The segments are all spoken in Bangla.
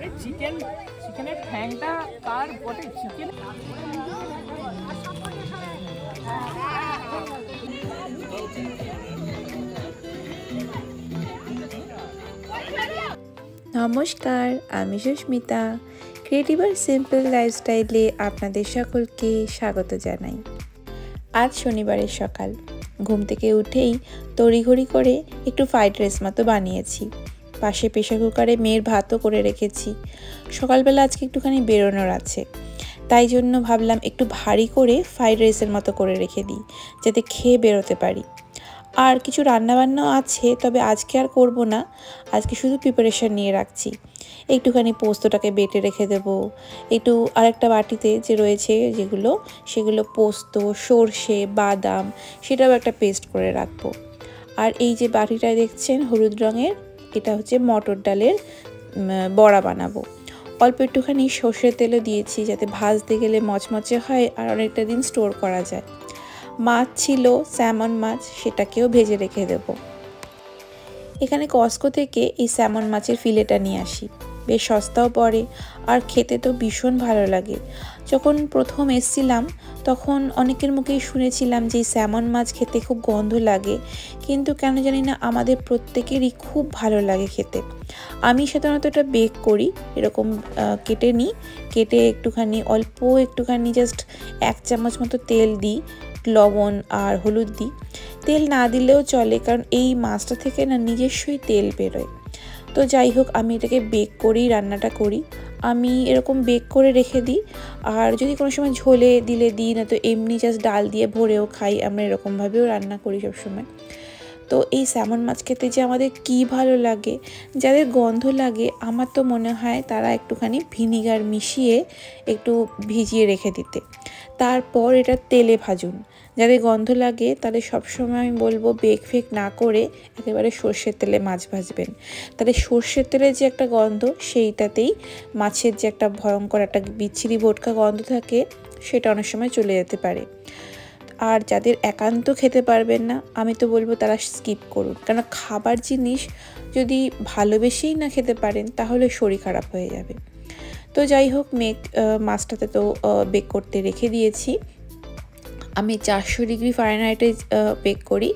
আরে চিকেন, চিকেনের ঠ্যাংটা কার বটে চিকেন। নমস্কার, আমি সুস্মিতা। ক্রিয়েটিভ আর সিম্পল লাইফস্টাইলে আপনাদের সকলকে স্বাগত জানাই। আজ শনিবারের সকাল, ঘুম থেকে উঠেই তড়িঘড়ি করে একটু ফ্রাইড রাইস মতো বানিয়েছি। পাশে প্রেশার কুকারে মেয়ের ভাতও করে রেখেছি। সকালবেলা আজকে একটুখানি বেরোনোর আছে, তাই জন্য ভাবলাম একটু ভারী করে ফ্রাইড রাইসের মতো করে রেখে দিই, যাতে খেয়ে বেরোতে পারি। আর কিছু রান্নাবান্নাও আছে, তবে আজকে আর করব না, আজকে শুধু প্রিপারেশান নিয়ে রাখছি। একটুখানি পোস্তটাকে বেটে রেখে দেব, একটু আরেকটা বাটিতে যে রয়েছে সেগুলো পোস্ত, সর্ষে, বাদাম, সেটাও একটা পেস্ট করে রাখবো। আর এই যে বাটিটায় দেখছেন হলুদ রঙের, এটা হচ্ছে মটর ডালের বড়া বানাবো। অল্প একটুখানি সর্ষের তেলও দিয়েছি, যাতে ভাজতে গেলে মচমচে হয় আর অনেকটা দিন স্টোর করা যায়। মাছ ছিল স্যামন মাছ, সেটাকেও ভেজে রেখে দেব। এখানে কস্কো থেকে এই স্যামন মাছের ফিলেটা নিয়ে আসি, বেশ সস্তাও পড়ে আর খেতে তো ভীষণ ভালো লাগে। যখন প্রথম এসছিলাম তখন অনেকের মুখেই শুনেছিলাম যে এই স্যামন মাছ খেতে খুব গন্ধ লাগে, কিন্তু কেন জানি না আমাদের প্রত্যেকেরই খুব ভালো লাগে খেতে। আমি সাধারণত এটা বেক করি, এরকম কেটে অল্প একটুখানি জাস্ট 1 চামচ মতো তেল দিই, লবণ আর হলুদ দিই। তেল না দিলেও চলে, কারণ এই মাছটা থেকে না নিজস্বই তেল বেরোয়। তো যাই হোক, আমি এটাকে বেক করেই রান্নাটা করি। আমি এরকম বেক করে রেখে দিই, আর যদি কোনো সময় ঝোলে দিলে দিই, না তো এমনি জাস্ট ডাল দিয়ে ভরেও খাই। আমরা এরকমভাবেও রান্না করি সবসময়। তো এই স্যামন মাছ খেতে যে আমাদের কী ভালো লাগে, যাদের গন্ধ লাগে আমার তো মনে হয় তারা একটুখানি ভিনিগার মিশিয়ে একটু ভিজিয়ে রেখে দিতে, তারপর এটা তেলে ভাজুন। যাদের গন্ধ লাগে তাদের সবসময় আমি বলবো বেক ফেক না করে একেবারে সর্ষের তেলে মাছ ভাজবেন। তাহলে সর্ষের তেলের যে একটা গন্ধ, সেইটাতেই মাছের যে একটা ভয়ঙ্কর একটা বিচ্ছিরি বোটকা গন্ধ থাকে, সেটা অনেক সময় চলে যেতে পারে। আর যাদের একান্ত খেতে পারবেন না, আমি তো বলবো তারা স্কিপ করুন, কারণ খাবার জিনিস যদি ভালোবেসেই না খেতে পারেন তাহলে শরীর খারাপ হয়ে যাবে। তো যাই হোক, মাছটাতে তো বেক করতে রেখে দিয়েছি। আমি 400 ডিগ্রি ফারেনহাইটে বেক করি।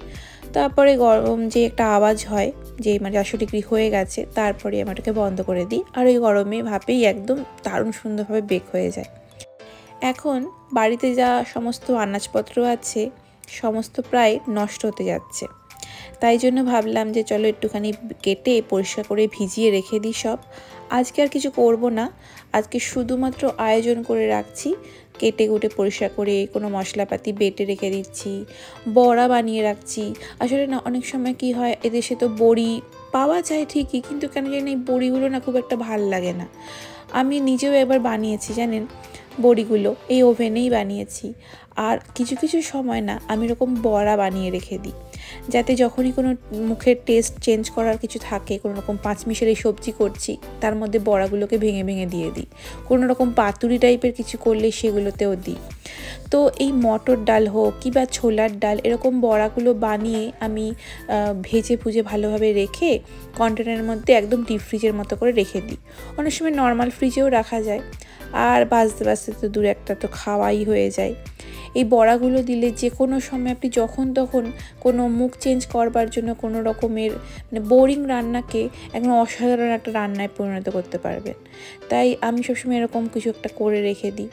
তারপরে গরম যে একটা আওয়াজ হয় যে 400 ডিগ্রি হয়ে গেছে, তারপরে আমি এটাকে বন্ধ করে দিই, আর ওই গরমে ভাপেই একদম দারুণ সুন্দরভাবে বেক হয়ে যায়। এখন বাড়িতে যা সমস্ত আনাজপত্র আছে সমস্ত প্রায় নষ্ট হতে যাচ্ছে, তাই জন্য ভাবলাম যে চলো একটুখানি কেটে পরিষ্কার করে ভিজিয়ে রেখে দিই সব। আজকে আর কিছু করব না, আজকে শুধুমাত্র আয়োজন করে রাখছি। কেটে কুটে পরিষ্কার করে কোনো মশলাপাতি বেটে রেখে দিচ্ছি, বড়া বানিয়ে রাখছি। আসলে না, অনেক সময় কি হয়, এদেশে তো বড়ি পাওয়া যায় ঠিকই, কিন্তু কেন জানি এই বড়িগুলো না খুব একটা ভাল লাগে না। আমি নিজেও একবার বানিয়েছি জানেন, বড়িগুলো এই ওভেনেই বানিয়েছি। আর কিছু কিছু সময় না আমি এরকম বড়া বানিয়ে রেখে দিই, যাতে যখনই কোনো মুখের টেস্ট চেঞ্জ করার কিছু থাকে, কোনো রকম পাঁচমিশালি সবজি করছি, তার মধ্যে বড়াগুলোকে ভেঙে ভেঙে দিয়ে দিই। কোনো রকম পাতুরি টাইপের কিছু করলে সেগুলোতেও দিই। তো এই মটর ডাল হোক কিংবা ছোলার ডাল, এরকম বড়াগুলো বানিয়ে আমি ভেজে ভুজে ভালোভাবে রেখে কন্টেনারের মধ্যে একদম ডিপ ফ্রিজের মতো করে রেখে দিই। অনেক সময় নর্মাল ফ্রিজেও রাখা যায়, আর বাজতে বাজতে তো দূরে একটা তো খাওয়াই হয়ে যায়। এই বড়াগুলো দিলে যে কোনো সময় আপনি যখন তখন কোনো মুখ চেঞ্জ করবার জন্য কোনো রকমের বোরিং রান্নাকে একদম অসাধারণ একটা রান্নায় পরিণত করতে পারবেন। তাই আমি সবসময় এরকম কিছু একটা করে রেখে দিই।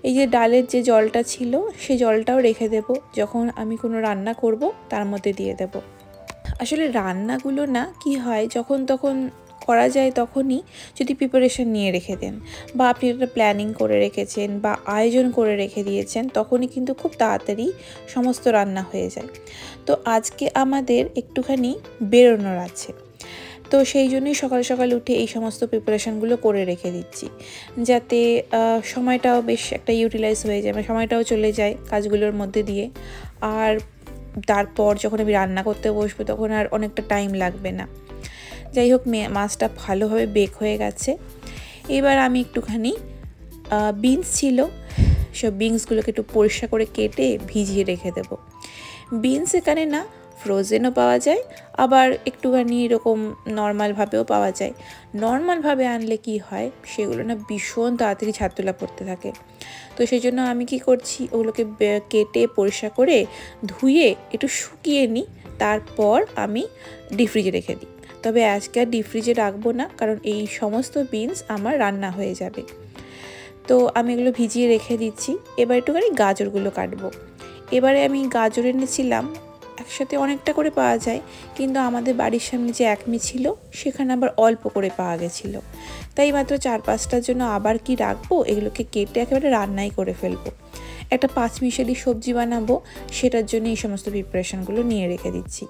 এই যে ডালের যে জলটা ছিল, সেই জলটাও রেখে দেব, যখন আমি কোনো রান্না করব তার মধ্যে দিয়ে দেব। আসলে রান্নাগুলো না কি হয়, যখন তখন করা যায়, তখনই যদি প্রিপারেশন নিয়ে রেখে দেন বা আপনি একটা প্ল্যানিং করে রেখেছেন বা আয়োজন করে রেখে দিয়েছেন, তখনই কিন্তু খুব তাড়াতাড়ি সমস্ত রান্না হয়ে যায়। তো আজকে আমাদের একটুখানি বেরোনোর আছে, তো সেই জন্যই সকাল সকাল উঠে এই সমস্ত প্রিপারেশানগুলো করে রেখে দিচ্ছি, যাতে সময়টাও বেশ একটা ইউটিলাইজ হয়ে যায়, সময়টাও চলে যায় কাজগুলোর মধ্যে দিয়ে। আর তারপর যখন আমি রান্না করতে বসবো তখন আর অনেকটা টাইম লাগবে না। যাই হোক, মাছটা ভালোভাবে বেক হয়ে গেছে। এবার আমি একটুখানি বিনস ছিল, সব বিনসগুলোকে একটু পরিষ্কার করে কেটে ভিজিয়ে রেখে দেব। বিনস এখানে না ফ্রোজেনও পাওয়া যায়, আবার একটুখানি এরকম নর্মালভাবেও পাওয়া যায়। নর্মালভাবে আনলে কি হয়, সেগুলো না ভীষণ তাড়াতাড়ি ছাতুলা পড়তে থাকে। তো সেই জন্য আমি কি করছি, ওগুলোকে কেটে পরিষ্কার করে ধুয়ে একটু শুকিয়ে নিই, তারপর আমি ডিপ ফ্রিজে রেখে দিই। তবে আজকে আর ডিপ ফ্রিজে রাখবো না, কারণ এই সমস্ত বিনস আমার রান্না হয়ে যাবে। তো আমি এগুলো ভিজিয়ে রেখে দিচ্ছি। এবার একটুখানি গাজরগুলো কাটবো। এবারে আমি গাজর এনেছিলাম, একসাথে অনেকটা করে পাওয়া যায়, কিন্তু আমাদের বাড়ির সামনে যে একমি ছিল সেখানে আবার অল্প করে পাওয়া গেছিলো। তাই মাত্র 4-5টার জন্য আবার কি রাখবো, এগুলোকে কেটে একেবারে রান্নাই করে ফেলবো। একটা 5 মিশালি সবজি বানাবো, সেটার জন্য এই সমস্ত প্রিপারেশানগুলো নিয়ে রেখে দিচ্ছি।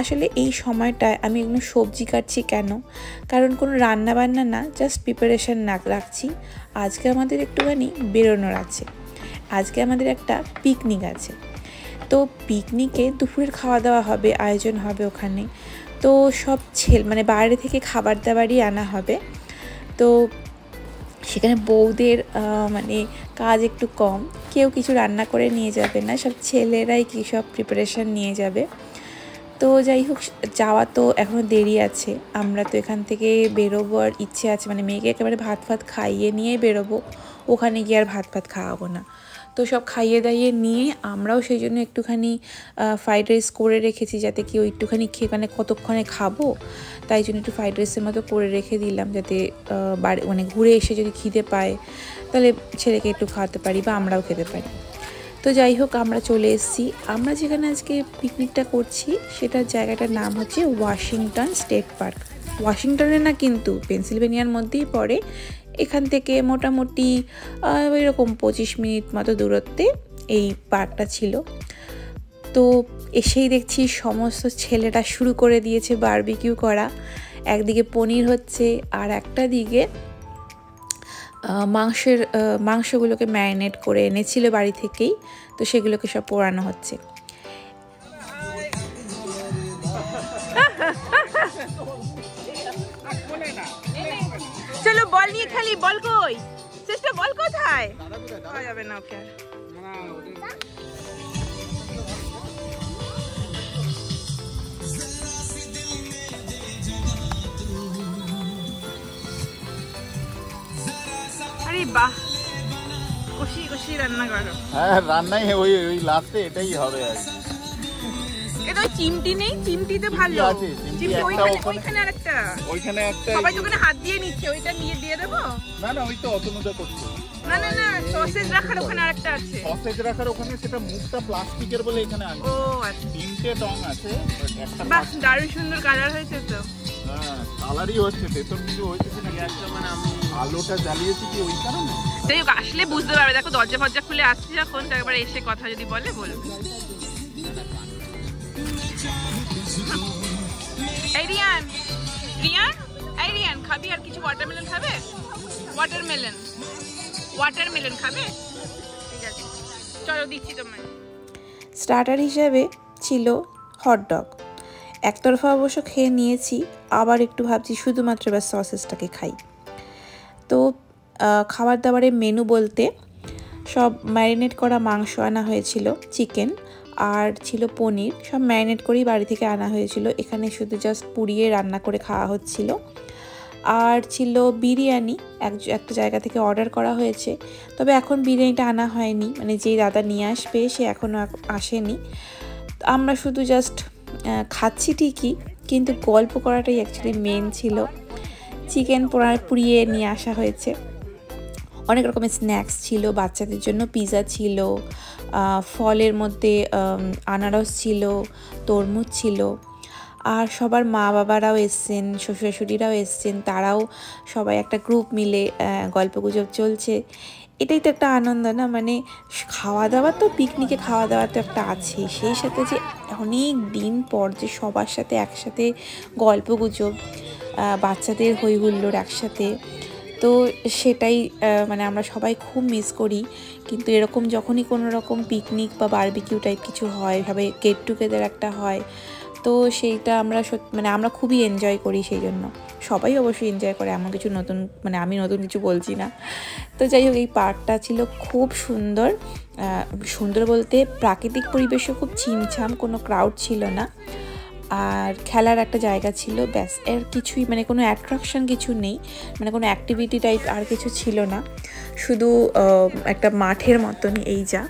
আসলে এই সময়টায় আমি এগুলো সবজি কাটছি কেন, কারণ কোনো রান্না বান্না না, জাস্ট প্রিপারেশান না রাখছি। আজকে আমাদের একটুখানি বেরোনোর আছে, আজকে আমাদের একটা পিকনিক আছে। তো পিকনিকে দুপুরের খাওয়া দাওয়া হবে, আয়োজন হবে ওখানে। তো সব মানে বাইরে থেকে খাবার দাবারই আনা হবে। তো সেখানে বউদের মানে কাজ একটু কম, কেউ কিছু রান্না করে নিয়ে যাবে না, সব ছেলেরাই কি সব প্রিপারেশান নিয়ে যাবে। তো যাই হোক, যাওয়া তো এখনও দেরি আছে। আমরা তো এখান থেকে বেরোবার ইচ্ছে আছে, মানে মেয়েকে একেবারে ভাত খাইয়ে নিয়ে বেরোবো, ওখানে গিয়ে আর ভাত খাওয়াবো না। তো সব খাইয়ে দাইয়ে নিয়ে আমরাও সেই জন্য একটুখানি ফ্রাইড রাইস করে রেখেছি, যাতে কি ওই একটুখানি খেয়ে মানে কতক্ষণে খাবো, তাই জন্য একটু ফ্রাইড রাইসের মতো করে রেখে দিলাম, যাতে বাড়ি মানে ঘুরে এসে যদি খিদে পায় তাহলে ছেলেকে একটু খাওয়াতে পারি বা আমরাও খেতে পারি। তো যাই হোক, আমরা চলে এসেছি। আমরা যেখানে আজকে পিকনিকটা করছি সেটার জায়গাটার নাম হচ্ছে ওয়াশিংটন স্টেট পার্ক। ওয়াশিংটনে না, কিন্তু পেনসিলভেনিয়ার মধ্যেই পড়ে। এখান থেকে মোটামুটি এরকম 25 মিনিট মতো দূরত্বে এই পার্কটা ছিল। তো এসেই দেখছি সমস্ত ছেলেরা শুরু করে দিয়েছে বারবিকিউ করা। একদিকে পনির হচ্ছে, আর একটা দিকে মাংসগুলোকে ম্যারিনেট করে এনেছিল বাড়ি থেকেই, তো সেগুলোকে সব পোড়ানো হচ্ছে। চলো বল নিয়ে খেলি। বল কই? চেষ্টা, বল কোথায়? পাওয়া যাবে না ওকে। আরে বাহ, কষি কষি রান্না করো। হ্যাঁ, রান্নাই ওই লাস্টে এটাই হবে আর কি। এটা চিমটি নেই? চিমটিতে ভালো আছে, চিমটি ওইখানে আরেকটা, ওইখানে একটা সবাই তো ওখানে হাত দিয়ে নিচ্ছে, ওইটা নিয়ে দিয়ে দেবো। না না, ওই তো অতনুদা করছে। না না না, সসেজ রাখার ওখানে আরেকটা আছে। সসেজ রাখার ওখানে সেটা মুখটা প্লাস্টিকের বলে এখানে আনছে। ও আচ্ছা, 3টে টং আছে, একটা বাহ দারুণ সুন্দর কালার হয়েছে তো। হ্যাঁ, কালারই হচ্ছে, ভেতর কিছু হয়েছে কিনা গ্যাসটা, মানে আমি আলোটা জ্বালিয়েছি কি ওই কারণে। যাই হোক, আসলে বুঝতে পারবে। দেখো দরজা ফরজা খুলে আসছে যখন, তো একবার এসে কথা যদি বলবে। এই রিয়ান, খাবি আর কিছু? ওয়াটারমেলন খাবে? ওয়াটারমেলন খাবে? ঠিক আছে, চলো দিচ্ছি তোমায়। স্টার্টার হিসাবে ছিল হটডগ। একতরফা অবশ্য খেয়ে নিয়েছি, আবার একটু ভাবছি শুধুমাত্র বা সসেসটাকে খাই। তো খাবার দাবারের মেনু বলতে সব ম্যারিনেট করা মাংস আনা হয়েছিল, চিকেন, আর ছিল পনির। সব ম্যারিনেট করেই বাড়ি থেকে আনা হয়েছিল, এখানে শুধু জাস্ট পুড়িয়ে রান্না করে খাওয়া হচ্ছিল। আর ছিল বিরিয়ানি, একটা জায়গা থেকে অর্ডার করা হয়েছে, তবে এখন বিরিয়ানিটা আনা হয়নি, মানে যেই দাদা নিয়ে আসবে সে এখনও আসেনি। আমরা শুধু জাস্ট খাচ্ছি ঠিকই, কিন্তু গল্প করাটাই অ্যাকচুয়ালি মেন ছিল। চিকেন পুড়িয়ে নিয়ে আসা হয়েছে, অনেক রকমের স্ন্যাক্স ছিল, বাচ্চাদের জন্য পিৎজা ছিল, ফলের মধ্যে আনারস ছিল, তরমুজ ছিল, আর সবার মা বাবারাও এসছেন, শ্বশুর শাশুড়িরাও এসছেন, তারাও সবাই একটা গ্রুপ মিলে গল্পগুজব চলছে। এটাই তো একটা আনন্দ না, মানে খাওয়া দাওয়া তো, পিকনিকে খাওয়া দাওয়া তো একটা আছেই, সেই সাথে যে অনেক দিন পর যে সবার সাথে একসাথে গল্পগুজব, বাচ্চাদের হই হুল্লোড় একসাথে, তো সেটাই মানে আমরা সবাই খুব মিস করি। কিন্তু এরকম যখনই কোনো রকম পিকনিক বা বারবিকিউ টাইপ কিছু হয়, ভাবে গেট টুগেদার একটা হয়, তো সেইটা আমরা মানে আমরা খুবই এনজয় করি সেই জন্য। সবাই অবশ্যই এনজয় করে, এমন কিছু নতুন মানে আমি নতুন কিছু বলছি না। তো যাই হোক, এই পার্কটা ছিল খুব সুন্দর, সুন্দর বলতে প্রাকৃতিক পরিবেশও খুব ছিমছাম, কোনো ক্রাউড ছিল না, আর খেলার একটা জায়গা ছিল, ব্যাস। এর কিছুই মানে কোনো অ্যাট্রাকশন কিছু নেই, মানে কোনো অ্যাক্টিভিটি টাইপ আর কিছু ছিল না, শুধু একটা মাঠের মতনই এই যা।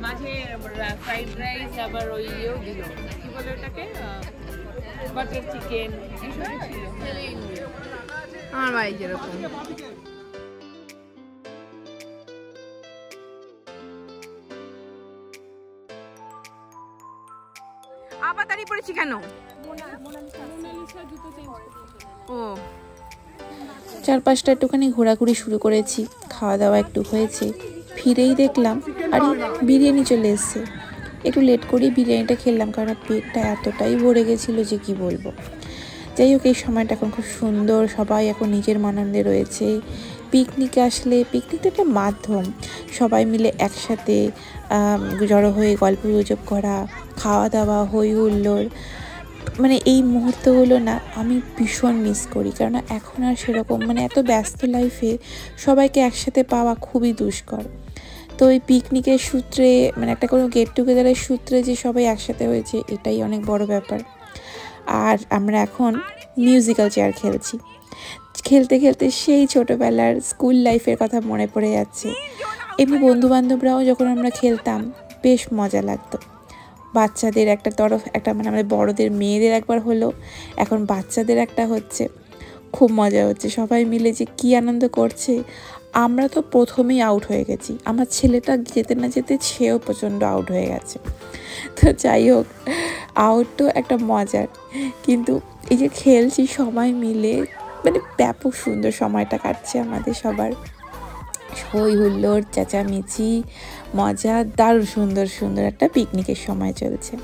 মাঝে ফ্রাইড রাইস, আবার ওই ইয়েও দিল, কি বলে ওটাকে, বাটার চিকেন, এইসবই ছিল আমার বাড়ি যেরকম। আবার দাঁড়িয়ে পড়েছি কেন? ও চারপাশটা একটুখানি ঘোরাঘুরি শুরু করেছি, খাওয়া দাওয়া একটু হয়েছে, ফিরেই দেখলাম আরে বিরিয়ানি চলে এসছে। একটু লেট করেই বিরিয়ানিটা খেলাম, কারণ পেটটা এতটাই ভরে গেছিলো যে কি বলবো। যাই হোক, এই সময়টা এখন খুব সুন্দর, সবাই এখন নিজের আনন্দে রয়েছে। পিকনিকে আসলে, পিকনিক তো একটা মাধ্যম, সবাই মিলে একসাথে জড়ো হয়ে গল্প গুজব করা, খাওয়া দাওয়া, হই হুল্লোড়, মানে এই মুহূর্তগুলো না আমি ভীষণ মিস করি। কারণ এখন আর সেরকম মানে এত ব্যস্ত লাইফে সবাইকে একসাথে পাওয়া খুবই দুষ্কর। তো এই পিকনিকের সূত্রে, মানে একটা কোনো গেট টুগেদারের সূত্রে যে সবাই একসাথে হয়েছে, এটাই অনেক বড় ব্যাপার। আর আমরা এখন মিউজিক্যাল চেয়ার খেলছি, খেলতে খেলতে সেই ছোটোবেলার স্কুল লাইফের কথা মনে পড়ে যাচ্ছে। এমনি বন্ধুবান্ধবরাও যখন আমরা খেলতাম বেশ মজা লাগতো। বাচ্চাদের একটা তরফ, একটা মানে আমাদের বড়দের মেয়েদের একবার হলো, এখন বাচ্চাদের একটা হচ্ছে, খুব মজা হচ্ছে, সবাই মিলে যে কী আনন্দ করছে। আমরা তো প্রথমেই আউট হয়ে গেছি, আমার ছেলেটা যেতে না যেতে সেও প্রচণ্ড আউট হয়ে গেছে। তো যাই হোক, আউট তো একটা মজার, কিন্তু এই যে খেলছি সবাই মিলে, মানে ব্যাপক সুন্দর সময়টা কাটছে আমাদের সবার, হই হুল্লোড়, চেঁচামেচি, মজা, দারুণ সুন্দর সুন্দর একটা পিকনিকের সময় চলছে।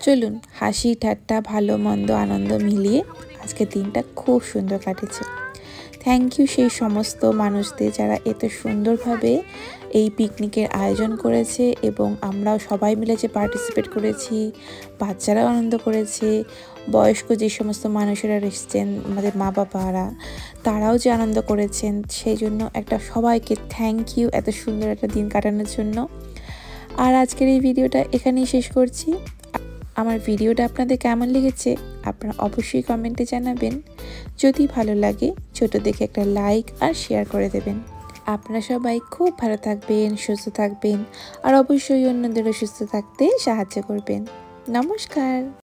চলুন, হাসি ঠাট্টা, ভালো মন্দ, আনন্দ মিলিয়ে আজকের দিনটা খুব সুন্দর কাটেছে। থ্যাংক ইউ সেই সমস্ত মানুষদের যারা এত সুন্দরভাবে এই পিকনিকের আয়োজন করেছে, এবং আমরাও সবাই মিলে যে পার্টিসিপেট করেছি, বাচ্চারাও আনন্দ করেছে, বয়স্ক যে সমস্ত মানুষেরা এসেছেন, আমাদের মা বাবারা, তারাও যে আনন্দ করেছেন, সেই জন্য একটা সবাইকে থ্যাংক ইউ এত সুন্দর একটা দিন কাটানোর জন্য। আর আজকের এই ভিডিওটা এখানেই শেষ করছি। আমার ভিডিওটা আপনাদের কেমন লেগেছে আপনারা অবশ্যই কমেন্টে জানাবেন। যদি ভালো লাগে ছোট দেখে একটা লাইক আর শেয়ার করে দেবেন। আপনারা সবাই খুব ভালো থাকবেন, সুস্থ থাকবেন, আর অবশ্যই অন্যদেরও সুস্থ থাকতে সাহায্য করবেন। নমস্কার।